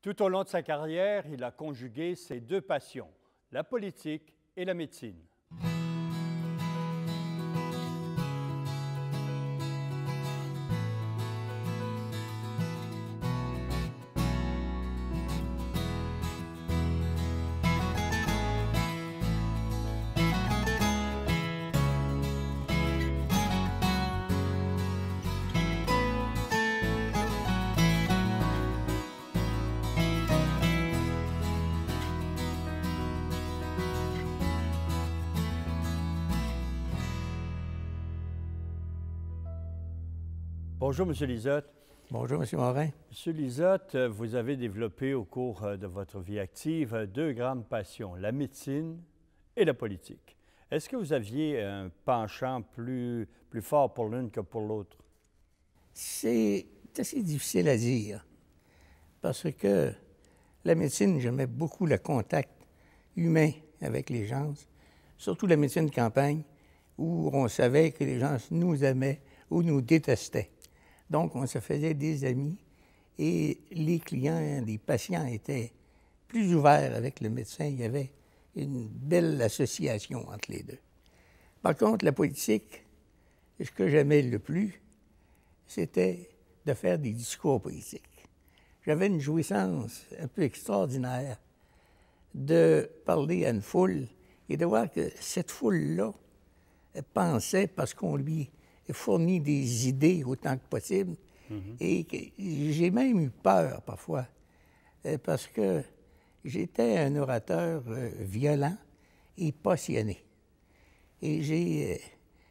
Tout au long de sa carrière, il a conjugué ses deux passions, la politique et la médecine. Bonjour, M. Lisotte. Bonjour, M. Morin. M. Lisotte, vous avez développé au cours de votre vie active deux grandes passions, la médecine et la politique. Est-ce que vous aviez un penchant plus fort pour l'une que pour l'autre? C'est assez difficile à dire parce que la médecine, j'aimais beaucoup le contact humain avec les gens, surtout la médecine de campagne où on savait que les gens nous aimaient ou nous détestaient. Donc, on se faisait des amis et les clients, les patients étaient plus ouverts avec le médecin. Il y avait une belle association entre les deux. Par contre, la politique, ce que j'aimais le plus, c'était de faire des discours politiques. J'avais une jouissance un peu extraordinaire de parler à une foule et de voir que cette foule-là pensait parce qu'on lui fournit des idées autant que possible. Et j'ai même eu peur parfois parce que j'étais un orateur violent et passionné. Et j'ai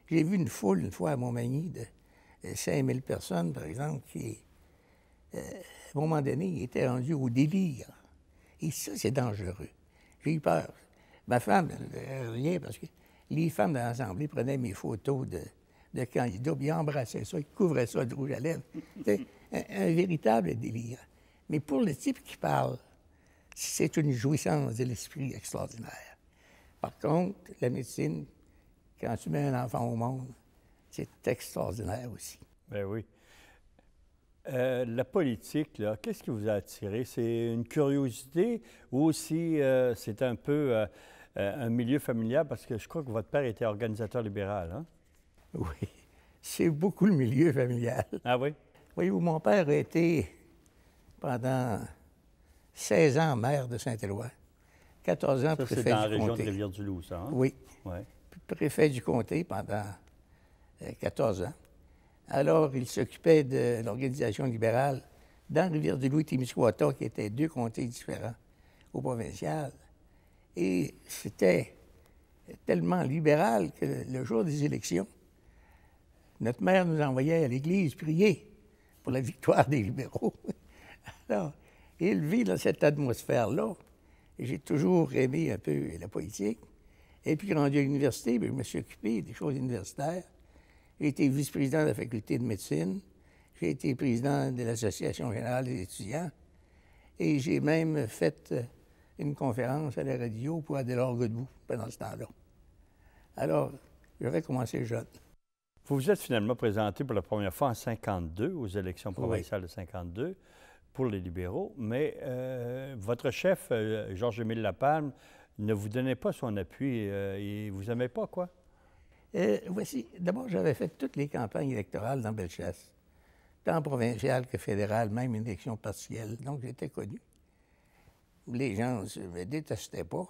vu une foule, une fois à Montmagny, de 5000 personnes, par exemple, qui, à un moment donné, étaient rendues au délire. Et ça, c'est dangereux. J'ai eu peur. Ma femme, rien, parce que les femmes dans l'Assemblée prenaient mes photos de candidats, puis ils embrassaient ça, ils couvraient ça de rouge à lèvres. C'était un véritable délire. Mais pour le type qui parle, c'est une jouissance de l'esprit extraordinaire. Par contre, la médecine, quand tu mets un enfant au monde, c'est extraordinaire aussi. Ben oui. La politique, là, qu'est-ce qui vous a attiré? C'est une curiosité ou aussi c'est un peu un milieu familial? Parce que je crois que votre père était organisateur libéral, hein? Oui, c'est beaucoup le milieu familial. Ah oui? Voyez-vous, mon père a été pendant 16 ans maire de Saint-Éloi, 14 ans préfet du comté. C'est dans la région de Rivière-du-Loup, ça, hein? Oui. Ouais. Préfet du comté pendant 14 ans. Alors, il s'occupait de l'organisation libérale dans Rivière-du-Loup et Témiscouata, qui étaient deux comtés différents au provincial. Et c'était tellement libéral que le jour des élections, notre mère nous envoyait à l'église prier pour la victoire des libéraux. Alors, élevé dans cette atmosphère-là, j'ai toujours aimé un peu la politique. Et puis, rendu à l'université, je me suis occupé des choses universitaires. J'ai été vice-président de la faculté de médecine. J'ai été président de l'Association générale des étudiants. Et j'ai même fait une conférence à la radio pour Adélard Godbout pendant ce temps-là. Alors, j'avais commencé jeune. Vous vous êtes finalement présenté pour la première fois en 1952, aux élections provinciales de 1952, pour les libéraux, mais votre chef, Georges-Émile Lapalme, ne vous donnait pas son appui. Il ne vous aimait pas, quoi? Voici, d'abord, j'avais fait toutes les campagnes électorales dans Bellechasse, tant provinciale que fédérale, même une élection partielle, donc j'étais connu. Les gens ne me détestaient pas.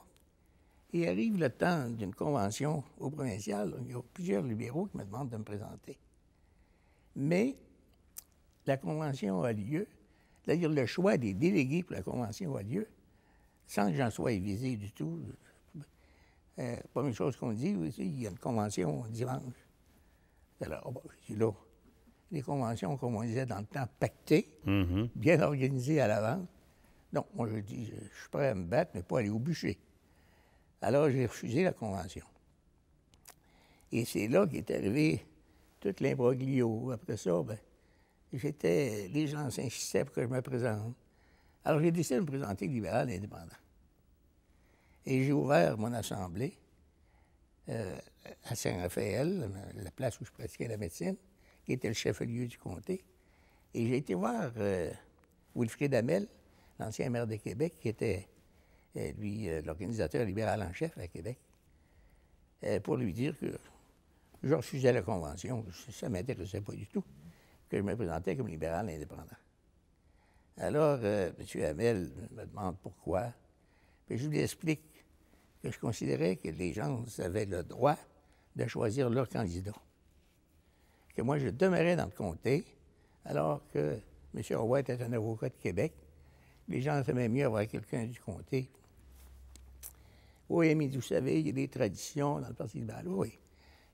Et arrive le temps d'une convention au provincial, il y a plusieurs libéraux qui me demandent de me présenter. Mais la convention a lieu, c'est-à-dire le choix des délégués pour la convention a lieu, sans que j'en sois visé du tout. Première chose qu'on dit, il y a une convention dimanche. Alors, je suis là. Les conventions, comme on disait dans le temps, pactées, bien organisées à l'avance. Donc, moi, je dis, je suis prêt à me battre, mais pas aller au bûcher. Alors, j'ai refusé la convention. Et c'est là qu'est arrivé tout l'imbroglio. Après ça, les gens insistaient pour que je me présente. Alors, j'ai décidé de me présenter libéral et indépendant. Et j'ai ouvert mon assemblée à Saint-Raphaël, la place où je pratiquais la médecine, qui était le chef-lieu du comté. Et j'ai été voir Wilfrid Hamel, l'ancien maire de Québec, qui était, lui, l'organisateur libéral en chef à Québec, pour lui dire que je refusais la convention. Ça ne m'intéressait pas du tout, que je me présentais comme libéral indépendant. Alors, M. Hamel me demande pourquoi. Puis je lui explique que je considérais que les gens avaient le droit de choisir leur candidat. Que moi, je demeurais dans le comté, alors que M. Roy était un avocat de Québec. Les gens aimaient mieux avoir quelqu'un du comté. Oui, mais vous savez, il y a des traditions dans le Parti libéral. Oui,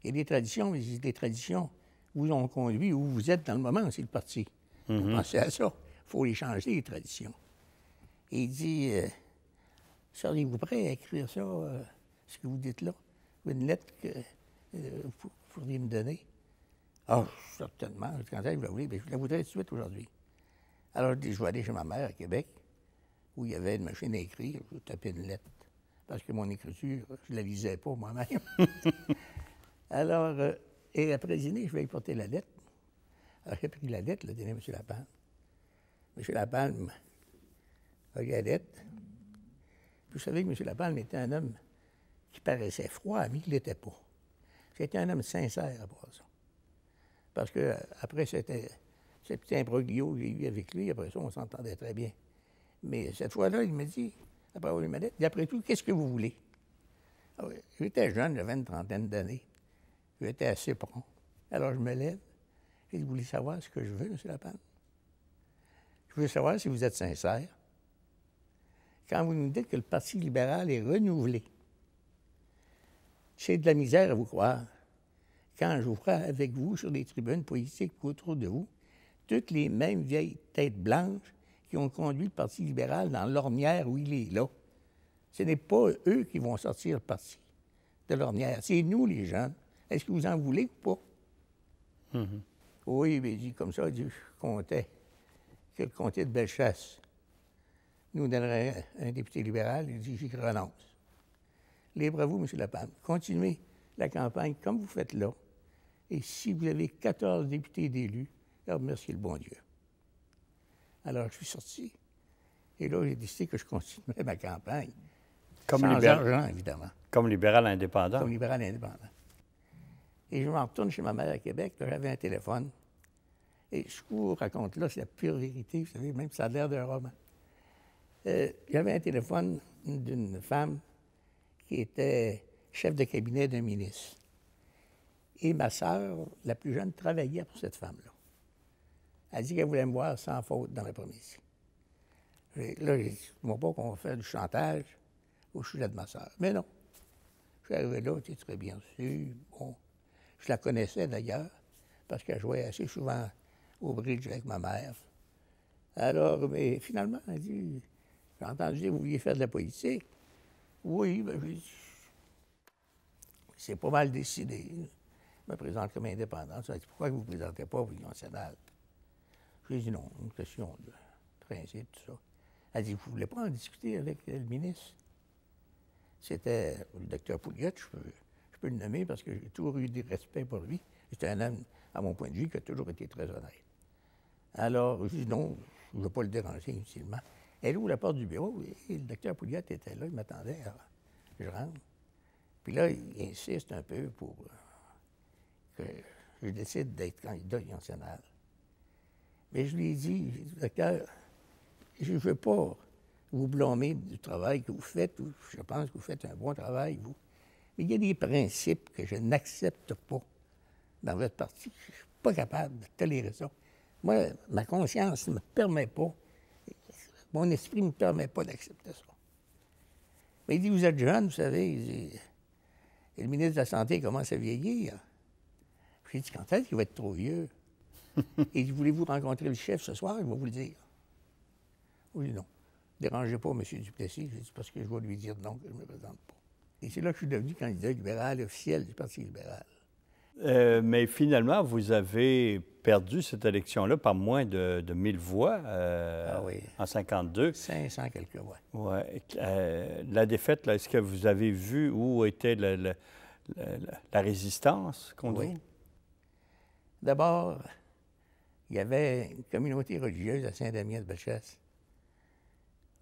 il y a des traditions, mais les traditions vous ont conduit où vous êtes dans le moment, c'est le parti. Vous pensez à ça. Il faut les changer, les traditions. Et il dit, seriez-vous prêt à écrire ça, ce que vous dites là, une lettre que vous pourriez me donner? Ah, certainement. Quand elle va voulez, je la voudrais tout de suite aujourd'hui. Alors, je dis, je vais aller chez ma mère à Québec, où il y avait une machine à écrire. Je tapais une lettre, parce que mon écriture, je ne la lisais pas moi-même. Alors, et après dîner, je vais y porter la lettre. Alors, j'ai pris la lettre, je l'ai donnée à M. Lapalme. M. Lapalme a lu la lettre. Puis vous savez que M. Lapalme était un homme qui paraissait froid, mais il ne l'était pas. C'était un homme sincère à part ça. Parce qu'après, c'était ce petit imbroglio que j'ai eu avec lui. Après ça, on s'entendait très bien. Mais cette fois-là, il m'a dit, après avoir lu ma lettre, d'après tout, qu'est-ce que vous voulez? Alors, j'étais jeune, j'avais une trentaine d'années. J'étais assez prompt. Alors, je me lève. Et vous voulez savoir ce que je veux, M. Lapalme? Je veux savoir si vous êtes sincère. Quand vous nous dites que le Parti libéral est renouvelé, j'ai de la misère à vous croire. Quand je vois avec vous sur les tribunes politiques autour de vous, toutes les mêmes vieilles têtes blanches qui ont conduit le Parti libéral dans l'ornière où il est là. Ce n'est pas eux qui vont sortir le parti de l'ornière. C'est nous, les jeunes. Est-ce que vous en voulez ou pas? Oui, mais il dit comme ça, je comptais que le comté de Bellechasse nous donnerait un député libéral. Il dit, j'y renonce. Libre à vous, M. Lapalme. Continuez la campagne comme vous faites là. Et si vous avez 14 députés d'élus, alors remerciez le bon Dieu. Alors, je suis sorti. Et là, j'ai décidé que je continuais ma campagne. Comme sans libéral, argent, évidemment. Comme libéral indépendant. Comme libéral indépendant. Et je m'en retourne chez ma mère à Québec. Là, j'avais un téléphone. Et je vous raconte là, c'est la pure vérité. Vous savez, même ça a l'air d'un roman. J'avais un téléphone d'une femme qui était chef de cabinet d'un ministre. Et ma sœur, la plus jeune, travaillait pour cette femme-là. Elle dit qu'elle voulait me voir sans faute dans l'après-midi. Là, j'ai dit, moi pas qu'on va faire du chantage au sujet de ma sœur. Mais non. Je suis arrivé là, tu es très bien reçu. Bon, je la connaissais d'ailleurs, parce qu'elle jouait assez souvent au bridge avec ma mère. Alors, mais finalement, elle dit, j'ai entendu dire que vous vouliez faire de la politique. Oui, bien, c'est pas mal décidé. Je me présente comme indépendant. Elle dit, pourquoi vous ne vous présentez pas au Union nationale? J'ai dit non, une question de principe, tout ça. Elle dit, vous ne voulez pas en discuter avec le ministre? C'était le docteur Pouliot, je peux le nommer parce que j'ai toujours eu du respect pour lui. C'était un homme, à mon point de vue, qui a toujours été très honnête. Alors, je dis non, je ne veux pas le déranger inutilement. Elle ouvre la porte du bureau et le docteur Pouliot était là, il m'attendait. Je rentre. Puis là, il insiste un peu pour que je décide d'être candidat à l'Union nationale. Mais je lui ai dit, docteur, je ne veux pas vous blâmer du travail que vous faites. Je pense que vous faites un bon travail, vous. Mais il y a des principes que je n'accepte pas dans votre parti. Je ne suis pas capable de tolérer ça. Moi, ma conscience ne me permet pas, mon esprit ne me permet pas d'accepter ça. Mais il dit, vous êtes jeune, vous savez, et le ministre de la Santé commence à vieillir. J'ai dit, quand est-ce qu'il va être trop vieux? Il dit, voulez-vous rencontrer le chef ce soir? Il va vous le dire. Oui, non. Ne dérangez pas M. Duplessis. J'ai dit, parce que je vais lui dire non, que je ne me présente pas. Et c'est là que je suis devenu candidat libéral officiel du Parti libéral. Mais finalement, vous avez perdu cette élection-là par moins de 1000 voix en 52. 500 quelques voix. Oui. La défaite, est-ce que vous avez vu où était la résistance contre vous? D'abord, il y avait une communauté religieuse à Saint-Damien de Bellechasse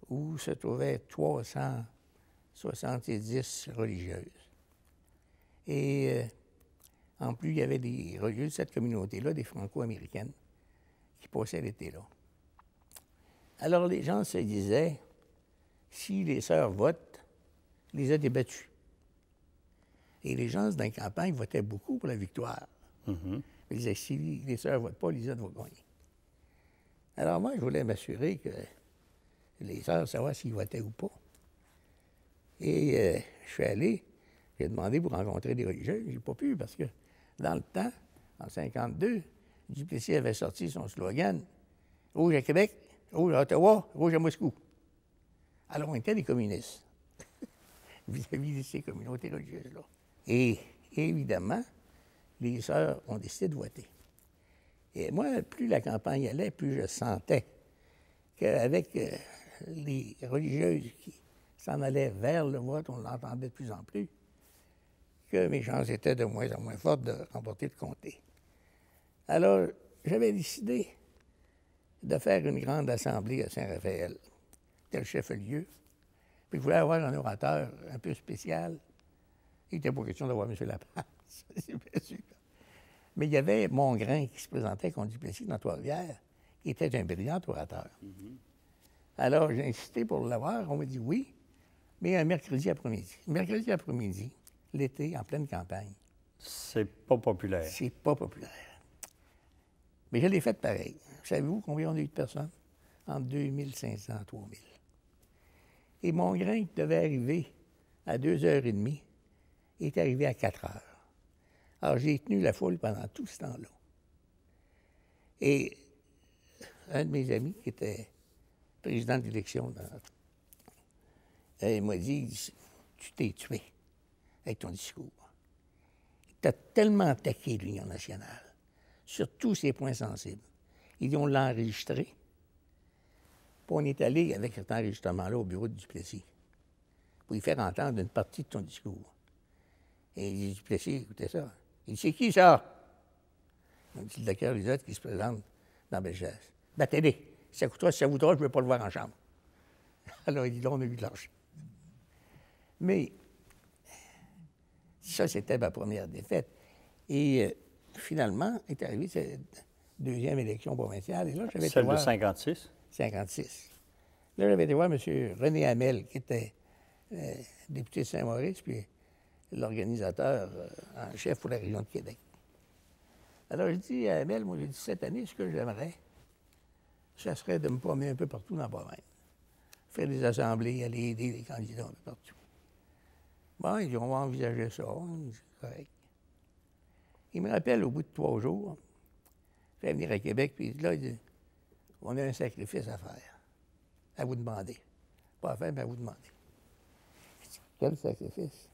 où se trouvaient 370 religieuses. Et en plus, il y avait des religieuses de cette communauté-là, des Franco-américaines, qui passaient l'été là. Alors les gens se disaient, si les sœurs votent, les a débattus. Et les gens dans la campagne votaient beaucoup pour la victoire. Ils disaient, si les sœurs ne votent pas, Lisette va gagner. Alors moi, je voulais m'assurer que les sœurs, savoir s'ils votaient ou pas. Et je suis allé, j'ai demandé pour rencontrer des religieux. Je n'ai pas pu parce que dans le temps, en 1952, Duplessis avait sorti son slogan « Rouge à Québec, rouge à Ottawa, rouge à Moscou ». Alors on était des communistes vis-à-vis de ces communautés religieuses-là. Et évidemment, les sœurs ont décidé de voter. Et moi, plus la campagne allait, plus je sentais qu'avec les religieuses qui s'en allaient vers le vote, on l'entendait de plus en plus, que mes chances étaient de moins en moins fortes de remporter le comté. Alors, j'avais décidé de faire une grande assemblée à Saint-Raphaël. C'était le chef-lieu. Puis je voulais avoir un orateur un peu spécial. Il n'était pas question d'avoir M. Laprise, c'est bien sûr. Mais il y avait Mongrain qui se présentait contre Duplessis dans Trois-Rivières, qui était un brillant orateur. Alors, j'ai insisté pour l'avoir. On m'a dit oui, mais un mercredi après-midi. Mercredi après-midi, l'été, en pleine campagne. C'est pas populaire. C'est pas populaire. Mais je l'ai fait pareil. Savez-vous combien on a eu de personnes? Entre 2500 et 3000. Et Mongrain, qui devait arriver à 2h30, est arrivé à 4h. Alors, j'ai tenu la foule pendant tout ce temps-là. Et un de mes amis, qui était président d'élection, il m'a dit, tu t'es tué avec ton discours. Tu as tellement attaqué l'Union nationale sur tous ces points sensibles. Ils ont l'enregistré. Puis on est allé avec cet enregistrement-là au bureau de Duplessis pour y faire entendre une partie de ton discours. Et il dit, Duplessis, écoutez ça. Il dit, c'est qui ça? Il dit, le docteur Lisette qui se présente dans Bellechasse. Battez-les. Si ça coûtera, si ça voudra, je ne veux pas le voir en chambre. Alors, il dit, là, on a eu de l'argent. Mais ça, c'était ma première défaite. Et finalement, est arrivée cette deuxième élection provinciale. Et là, j'avais Celle de 56? 56. Là, j'avais été voir M. René Hamel, qui était député de Saint-Maurice, puis l'organisateur en chef pour la région de Québec. Alors, je dis à Hamel, moi, j'ai dit, cette année, ce que j'aimerais, ça serait de me promener un peu partout dans la province. Faire des assemblées, aller aider les candidats un peu partout. Bon, ils dit, on va envisager ça. C'est correct. Il me rappelle, au bout de 3 jours, je vais venir à Québec, puis là, il dit, on a un sacrifice à faire. À vous demander. Pas à faire, mais à vous demander. Je dis, quel sacrifice?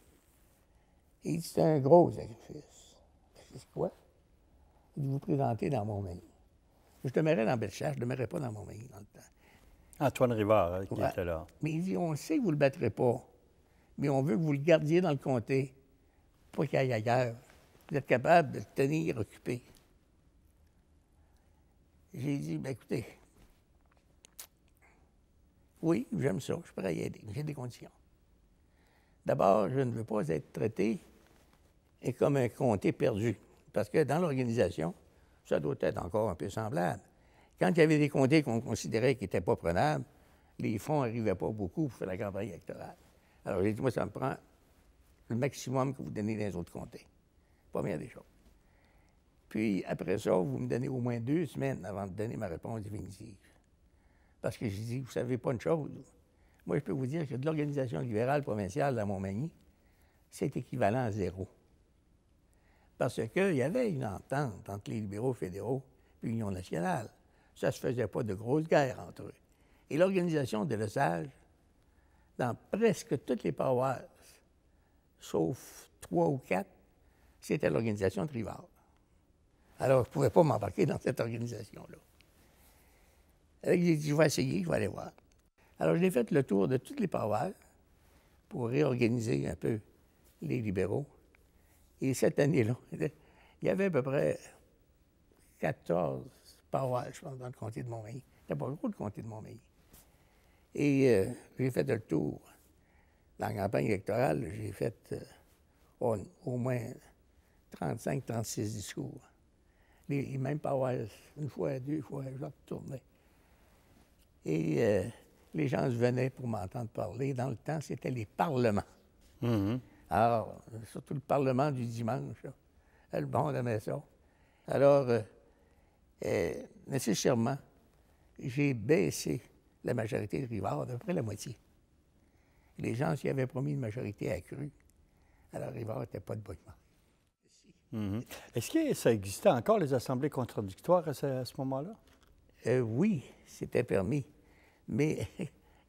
Il dit, c'est un gros sacrifice. Je dis, c'est quoi? Il dit, vous présenter dans Montmagny. Je demeurais dans Bellechasse, je ne demeurais pas dans Montmagny dans le temps. Antoine Rivard, qui était là. Mais il dit, on sait que vous ne le battrez pas, mais on veut que vous le gardiez dans le comté, pas qu'il aille ailleurs. Vous êtes capable de le tenir occupé. J'ai dit, bien écoutez, oui, j'aime ça, je suis prêt à y aider, mais j'ai des conditions. D'abord, je ne veux pas être traité comme un comté perdu, parce que dans l'organisation, ça doit être encore un peu semblable. Quand il y avait des comtés qu'on considérait qui n'étaient pas prenables, les fonds n'arrivaient pas beaucoup pour faire la campagne électorale. Alors, j'ai dit, moi, ça me prend le maximum que vous donnez dans les autres comtés. Première des choses. Puis, après ça, vous me donnez au moins 2 semaines avant de donner ma réponse définitive. Parce que j'ai dit, vous ne savez pas une chose. Moi, je peux vous dire que de l'organisation libérale provinciale dans Montmagny, c'est équivalent à 0. Parce qu'il y avait une entente entre les libéraux fédéraux et l'Union nationale. Ça ne se faisait pas de grosses guerres entre eux. Et l'organisation de Lesage, dans presque toutes les paroisses, sauf 3 ou 4, c'était l'organisation de Rivard. Alors, je ne pouvais pas m'embarquer dans cette organisation-là. J'ai dit, je vais essayer, je vais aller voir. Alors, j'ai fait le tour de toutes les paroisses pour réorganiser un peu les libéraux. Et cette année-là, il y avait à peu près 14 paroisses, je pense, dans le comté de Montmagny. C'était pas gros, le comté de Montmagny. Et j'ai fait le tour. Dans la campagne électorale, j'ai fait au moins 35-36 discours. Même pas avoir une fois, deux fois, je retournais. Et les gens venaient pour m'entendre parler. Dans le temps, c'était les parlements. Mhm. Alors, surtout le parlement du dimanche, là, le monde aimait ça. Alors, nécessairement, j'ai baissé la majorité de Rivard d'à peu près la moitié. Les gens s'y avaient promis une majorité accrue. Alors, Rivard n'était pas de bonne humeur. Mhm. Est-ce que ça existait encore, les assemblées contradictoires à ce moment-là? Oui, c'était permis. Mais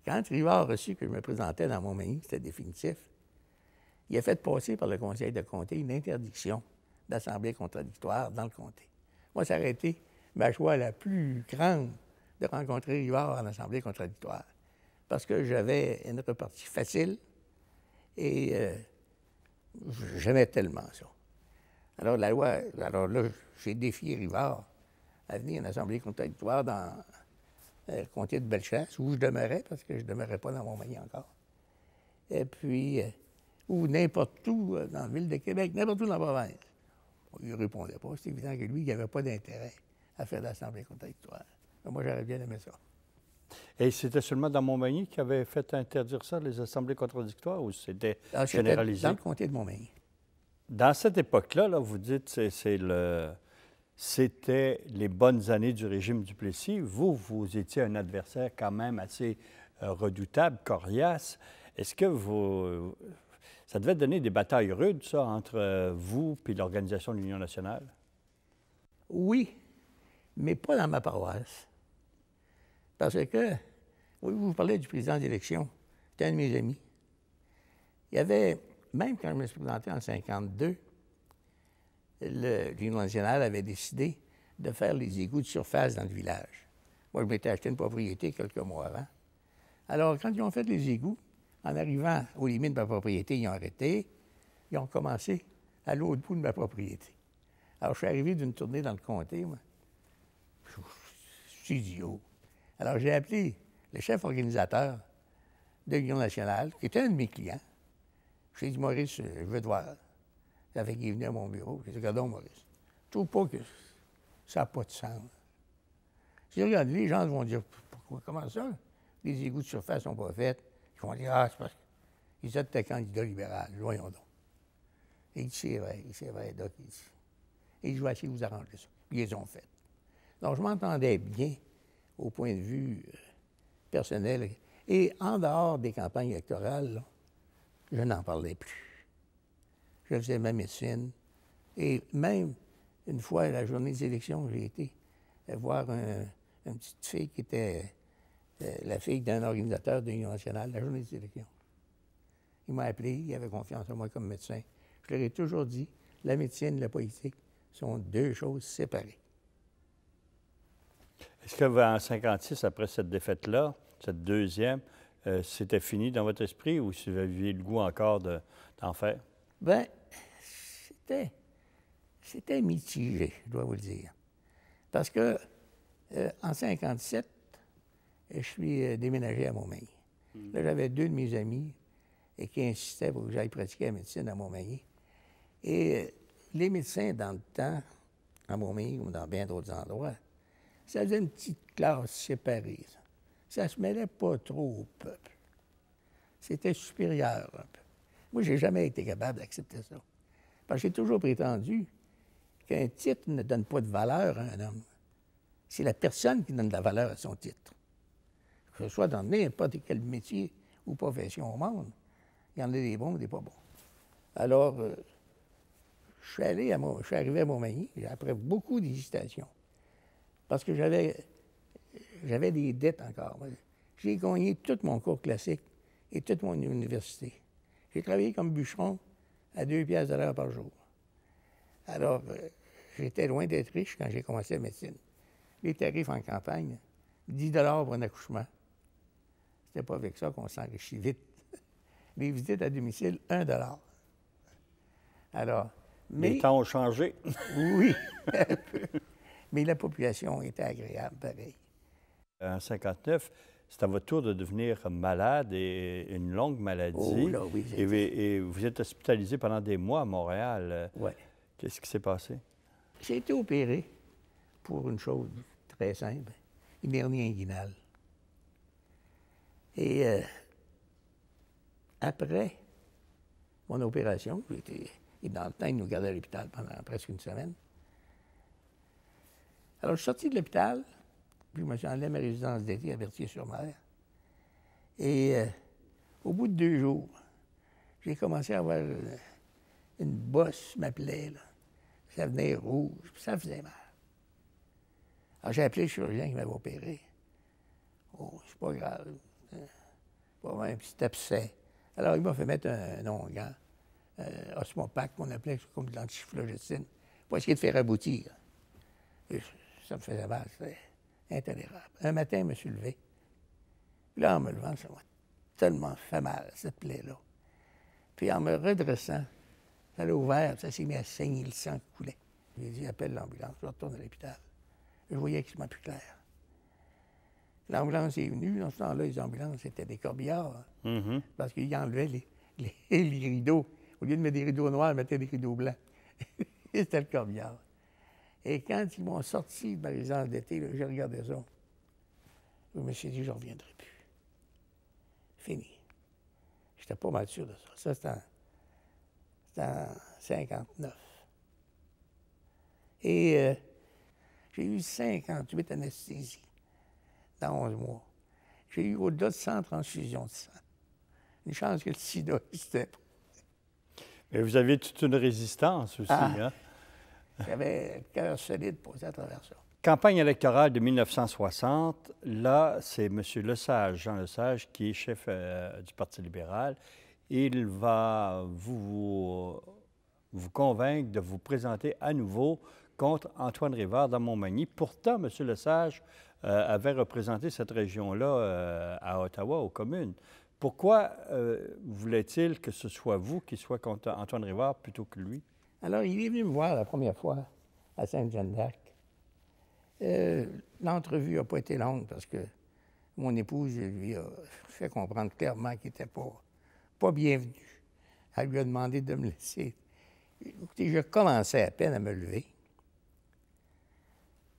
quand Rivard a su que je me présentais dans Montmagny, c'était définitif, il a fait passer par le conseil de comté une interdiction d'assemblée contradictoire dans le comté. Moi, ça aurait été ma joie la plus grande de rencontrer Rivard en assemblée contradictoire, parce que j'avais une repartie facile et j'aimais tellement ça. Alors, là, j'ai défié Rivard à venir en assemblée contradictoire dans le comté de Bellechasse, où je demeurais, parce que je ne demeurais pas dans Montmagny encore. Et puis, ou n'importe où dans la ville de Québec, n'importe où dans la province. Il ne répondait pas. C'est évident que lui, il n'avait pas d'intérêt à faire l'assemblée contradictoire. Mais moi, j'aurais bien aimé ça. Et c'était seulement dans Montmagny qui avait fait interdire ça, les assemblées contradictoires, ou c'était généralisé? Dans le comté de Montmagny. Dans cette époque-là, là, vous dites que c'était les bonnes années du régime Duplessis. Vous étiez un adversaire quand même assez redoutable, coriace. Est-ce que ça devait donner des batailles rudes, ça, entre vous et l'Organisation de l'Union nationale? Oui, mais pas dans ma paroisse. Parce que, oui, vous parlez du président d'élection, c'était un de mes amis. Il y avait, même quand je me suis présenté en 1952, l'Union nationale avait décidé de faire les égouts de surface dans le village. Moi, je m'étais acheté une propriété quelques mois avant. Alors, quand ils ont fait les égouts, en arrivant aux limites de ma propriété, ils ont arrêté. Ils ont commencé à l'autre bout de ma propriété. Alors, je suis arrivé d'une tournée dans le comté, moi. Je suis idiot. Alors, j'ai appelé le chef organisateur de l'Union nationale, qui était un de mes clients. Je lui ai dit, Maurice, je veux te voir. Ça fait qu'il est venu à mon bureau. J'ai dit, regardons, Maurice, je trouve pas que ça n'a pas de sens. J'ai dit, regarde, les gens vont dire, pourquoi, comment ça? Les égouts de surface ne sont pas faits. Ils vont dire, ah, c'est parce qu'ils étaient candidats libéral. Voyons donc. Et il dit, c'est vrai, Doc. Il dit, et je vais essayer de vous arranger ça. Puis ils les ont fait. Donc, je m'entendais bien au point de vue personnel. Et en dehors des campagnes électorales, là, je n'en parlais plus. Je faisais ma médecine. Et même une fois, à la journée des élections, j'ai été voir une petite fille qui était la fille d'un organisateur de l'Union nationale, la journée des élections. Il m'a appelé, il avait confiance en moi comme médecin. Je leur ai toujours dit, la médecine et la politique sont deux choses séparées. Est-ce que en 1956, après cette défaite-là, cette deuxième, c'était fini dans votre esprit ou si vous aviez le goût encore d'en faire? Bien, c'était mitigé, je dois vous le dire. Parce que en 1957, je suis déménagé à Montmagny. Là, j'avais deux de mes amis qui insistaient pour que j'aille pratiquer la médecine à Montmagny. Et les médecins, dans le temps, à Montmagny ou dans bien d'autres endroits, ça faisait une petite classe séparée. Ça ne se mêlait pas trop au peuple. C'était supérieur un peu. Moi, je n'ai jamais été capable d'accepter ça. Parce que j'ai toujours prétendu qu'un titre ne donne pas de valeur à un homme. C'est la personne qui donne de la valeur à son titre. Que ce soit dans n'importe quel métier ou profession au monde, il y en a des bons et des pas bons. Alors, je suis arrivé à Montmagny, après beaucoup d'hésitations, parce que j'avais des dettes encore. J'ai gagné tout mon cours classique et toute mon université. J'ai travaillé comme bûcheron à 2 piastres de l'heure par jour. Alors, j'étais loin d'être riche quand j'ai commencé la médecine. Les tarifs en campagne, 10 pour un accouchement. C'était pas avec ça qu'on s'enrichit vite. Les visites à domicile, 1 Alors, mais... Les temps ont changé. Oui, un peu. Mais la population était agréable, pareil. En 1959, c'est à votre tour de devenir malade et une longue maladie. Oh là, oui. Et vous êtes hospitalisé pendant des mois à Montréal. Oui. Qu'est-ce qui s'est passé? J'ai été opéré pour une chose très simple, une hernie inguinale. Et après mon opération, et dans le temps, ils nous gardaient à l'hôpital pendant presque une semaine. Alors, je suis sorti de l'hôpital, puis je me suis allé à ma résidence d'été à Berthier-sur-Mer. Et au bout de 2 jours, j'ai commencé à avoir une bosse, ma plaie, là. Ça venait rouge, puis ça faisait mal. Alors, j'ai appelé le chirurgien qui m'avait opéré. Oh, c'est pas grave. Pas un petit abcès. Alors, il m'a fait mettre un onguent, osmopaque, qu'on appelait comme de l'antiflogestine, pour essayer de faire aboutir. Et ça me faisait mal, c'était intolérable. Un matin, je me suis levé. Puis là, en me levant, ça m'a tellement fait mal, cette plaie-là. Puis en me redressant, ça l'a ouvert, ça s'est mis à saigner, le sang qui coulait. J'ai dit, appelle l'ambulance, je retourne à l'hôpital. Je voyais que c'était plus clair. L'ambulance est venue. Dans ce temps-là, les ambulances, c'était des corbillards. Parce qu'ils enlevaient les rideaux. Au lieu de mettre des rideaux noirs, ils mettaient des rideaux blancs. C'était le corbillard. Et quand ils m'ont sorti de ma résidence d'été, là, j'ai regardé ça. Je me suis dit, je ne reviendrai plus. Fini. J'étais pas mal sûr de ça. Ça, c'était en 59. Et j'ai eu 58 anesthésies dans 11 mois. J'ai eu au-delà de 100 transfusions de sang. Une chance que le sida existait. Mais vous avez toute une résistance aussi, hein? J'avais le cœur solide pour passer à travers ça. Campagne électorale de 1960, là, c'est M. Lesage, Jean Lesage, qui est chef du Parti libéral. Il va vous convaincre de vous présenter à nouveau contre Antoine Rivard dans Montmagny. Pourtant, M. Lesage avait représenté cette région-là à Ottawa, aux communes. Pourquoi voulait-il que ce soit vous qui soit contre Antoine Rivard plutôt que lui? Alors, il est venu me voir la première fois à Sainte-Jeanne-d'Arc. L'entrevue n'a pas été longue parce que mon épouse lui a fait comprendre clairement qu'il n'était pas bienvenu. Elle lui a demandé de me laisser. Écoutez, je commençais à peine à me lever.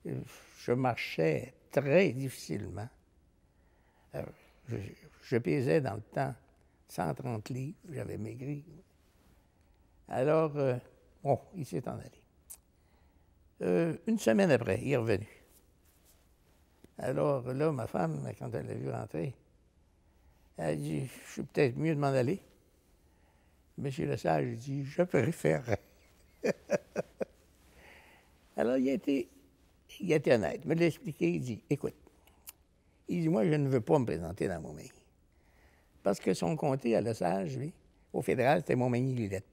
Je marchais très difficilement. Je pesais dans le temps 130 livres, j'avais maigri. Alors, bon, il s'est en allé. Une semaine après, il est revenu. Alors là, ma femme, quand elle l'a vu rentrer, elle a dit, je suis peut-être mieux de m'en aller. Monsieur Lesage dit, je préférerais. Alors, il a été honnête, il me l'a expliqué, il dit, écoute, il dit, moi, je ne veux pas me présenter dans Montmagny. Parce que son comté à Lesage, lui, au fédéral, c'était Montmagny-Lillette.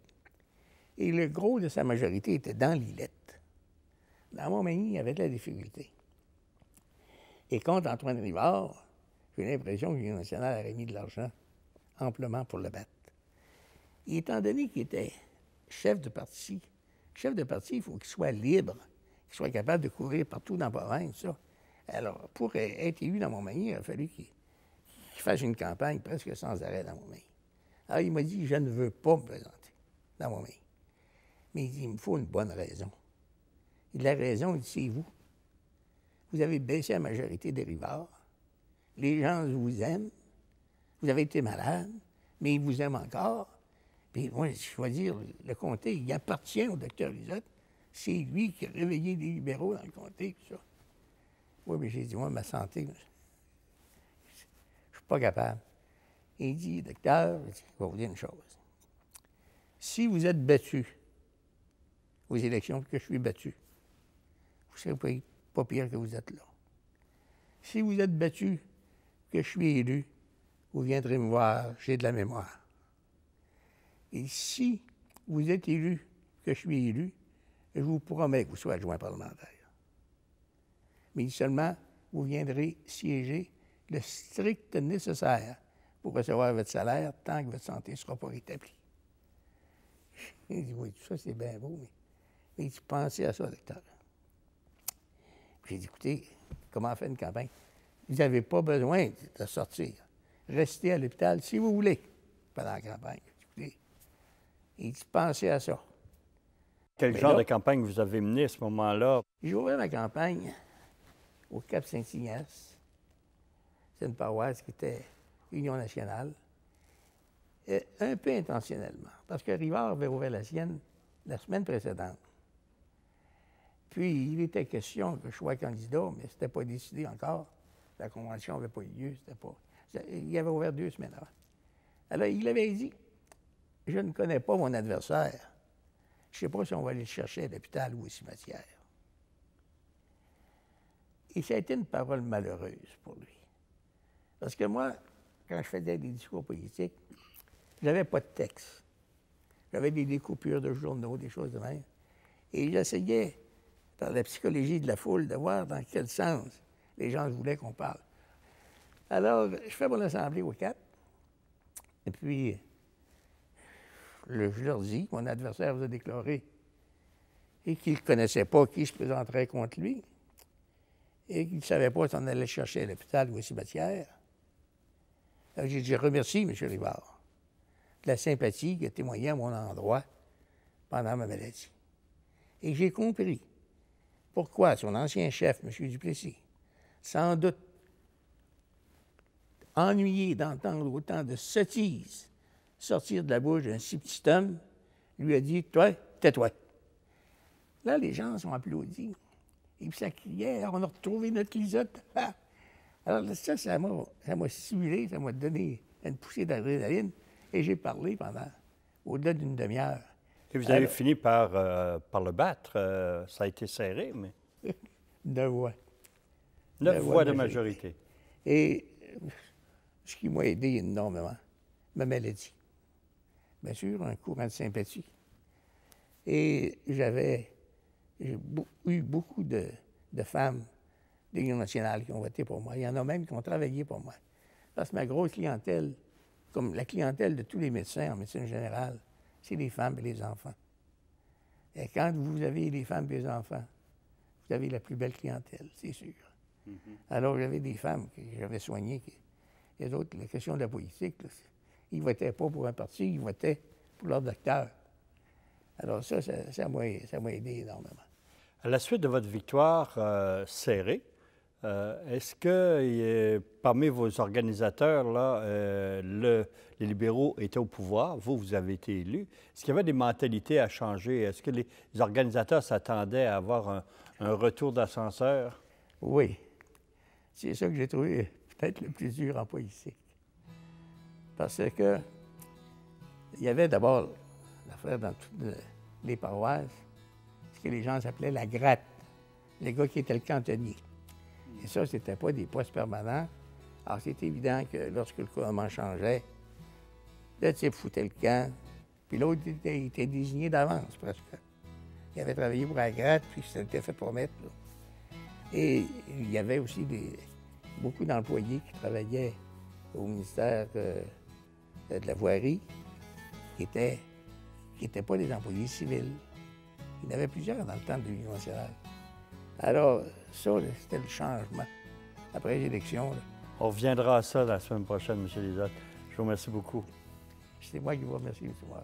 Et le gros de sa majorité était dans Lillette. Dans Montmagny, il y avait de la difficulté. Et contre Antoine Rivard, j'ai l'impression que l'Union nationale aurait mis de l'argent amplement pour le battre. Et étant donné qu'il était chef de parti, il faut qu'il soit libre, qu'il soit capable de courir partout dans la province, ça. Alors, pour être élu dans Montmagny, il a fallu qu'il fasse une campagne presque sans arrêt dans Montmagny. Alors, il m'a dit, je ne veux pas me présenter dans Montmagny. Mais il dit, il me faut une bonne raison. Il a raison, il dit, c'est vous. Vous avez baissé la majorité des Rivards. Les gens vous aiment. Vous avez été malade, mais ils vous aiment encore. Puis moi, je vais dire, le comté, il appartient au docteur Lisotte. C'est lui qui a réveillé les libéraux dans le comté, tout ça. Oui, mais j'ai dit, moi, ma santé, je ne suis pas capable. Et il dit, docteur, je vais vous dire une chose. Si vous êtes battu aux élections, que je suis battu, vous ne serez pas pire que vous êtes là. Si vous êtes battu, que je suis élu, vous viendrez me voir, j'ai de la mémoire. Et si vous êtes élu, que je suis élu, je vous promets que vous soyez adjoint parlementaire. Mais seulement, vous viendrez siéger le strict nécessaire pour recevoir votre salaire tant que votre santé ne sera pas rétablie. Il dit, oui, tout ça, c'est bien beau, mais tu pensais à ça, docteur. J'ai dit, écoutez, comment faire une campagne? vous n'avez pas besoin de sortir. Restez à l'hôpital si vous voulez, pendant la campagne. Écoutez, il dit, pensez à ça. Quel genre de campagne vous avez mené à ce moment-là? J'ai ouvert ma campagne au Cap-Saint-Ignace. C'est une paroisse qui était Union nationale. Et un peu intentionnellement, parce que Rivard avait ouvert la sienne la semaine précédente. Puis, il était question que je sois candidat, mais ce n'était pas décidé encore. La convention n'avait pas eu lieu. Il avait ouvert 2 semaines avant. Alors, il avait dit, je ne connais pas mon adversaire. Je ne sais pas si on va aller le chercher à l'hôpital ou au cimetière. Et ça a été une parole malheureuse pour lui. Parce que moi, quand je faisais des discours politiques, je n'avais pas de texte. J'avais des découpures de journaux, des choses de même. Et j'essayais, par la psychologie de la foule, de voir dans quel sens les gens voulaient qu'on parle. Alors, je fais mon assemblée au 4. Et puis, je leur dis que mon adversaire vous a déclaré et qu'il ne connaissait pas qui se présenterait contre lui et qu'il ne savait pas si on allait le chercher à l'hôpital ou au cimetière. Alors, j'ai dit, je remercie M. Rivard de la sympathie qu'il a témoigné à mon endroit pendant ma maladie. Et j'ai compris pourquoi son ancien chef, M. Duplessis, sans doute ennuyé d'entendre autant de sottises sortir de la bouche d'un si petit homme, lui a dit, toi, tais-toi. Là, les gens sont applaudis. Et puis ça criait, on a retrouvé notre Lisotte. Alors ça m'a stimulé, ça m'a donné une poussée d'adrénaline. Et j'ai parlé pendant au-delà d'une demi-heure. Et vous avez fini par le battre. Ça a été serré, mais... 9 voix. 9 voix de majorité. Et ce qui m'a aidé énormément, ma maladie. Bien sûr, un courant de sympathie. Et j'ai eu beaucoup de femmes de l'Union nationale qui ont voté pour moi. Il y en a même qui ont travaillé pour moi. Parce que ma grosse clientèle, comme la clientèle de tous les médecins en médecine générale, c'est les femmes et les enfants. Et quand vous avez les femmes et les enfants, vous avez la plus belle clientèle, c'est sûr. Mm-hmm. Alors, j'avais des femmes que j'avais soignées. Et d'autres, la question de la politique, là, ils ne votaient pas pour un parti, ils votaient pour leur docteur. Alors ça m'a aidé énormément. À la suite de votre victoire serrée, est-ce que parmi vos organisateurs, là, les libéraux étaient au pouvoir, vous avez été élu, est-ce qu'il y avait des mentalités à changer? Est-ce que les organisateurs s'attendaient à avoir un retour d'ascenseur? Oui. C'est ça que j'ai trouvé peut-être le plus dur en politique. Parce que il y avait d'abord l'affaire dans toutes les paroisses, ce que les gens appelaient la gratte, les gars qui étaient le cantonnier. Et ça, c'était pas des postes permanents. Alors, c'est évident que lorsque le gouvernement changeait, le type foutait le camp, puis l'autre était désigné d'avance, presque. Il avait travaillé pour la gratte, puis ça s'était fait promettre. Là. Et il y avait aussi beaucoup d'employés qui travaillaient au ministère de la Voirie, qui n'étaient pas des employés civils. Il y en avait plusieurs dans le temps de l'Union nationale. Alors, ça, c'était le changement après l'élection. On reviendra à ça la semaine prochaine, M. Lisotte. Je vous remercie beaucoup. C'est moi qui vous remercie, M. Morin.